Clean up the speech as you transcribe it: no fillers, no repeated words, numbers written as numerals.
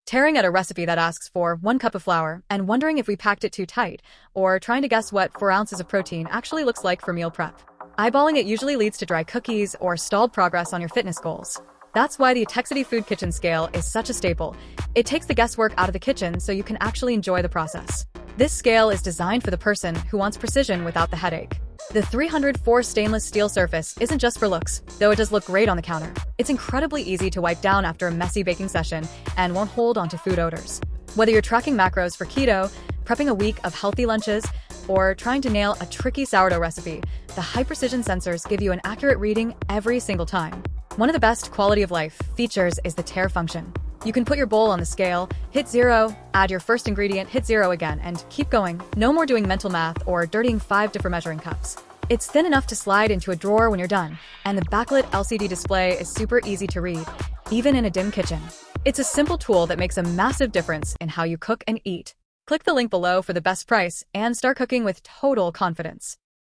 Tearing at a recipe that asks for 1 cup of flour and wondering if we packed it too tight, or trying to guess what 4 ounces of protein actually looks like for meal prep. Eyeballing it usually leads to dry cookies or stalled progress on your fitness goals. That's why the Etekcity Food Kitchen Scale is such a staple. It takes the guesswork out of the kitchen so you can actually enjoy the process. This scale is designed for the person who wants precision without the headache. The 304 stainless steel surface isn't just for looks, though it does look great on the counter. It's incredibly easy to wipe down after a messy baking session and won't hold onto food odors. Whether you're tracking macros for keto, prepping a week of healthy lunches, or trying to nail a tricky sourdough recipe, the high-precision sensors give you an accurate reading every single time. One of the best quality of life features is the tare function. You can put your bowl on the scale, hit 0, add your first ingredient, hit 0 again, and keep going. No more doing mental math or dirtying 5 different measuring cups. It's thin enough to slide into a drawer when you're done, and the backlit LCD display is super easy to read, even in a dim kitchen. It's a simple tool that makes a massive difference in how you cook and eat. Click the link below for the best price and start cooking with total confidence.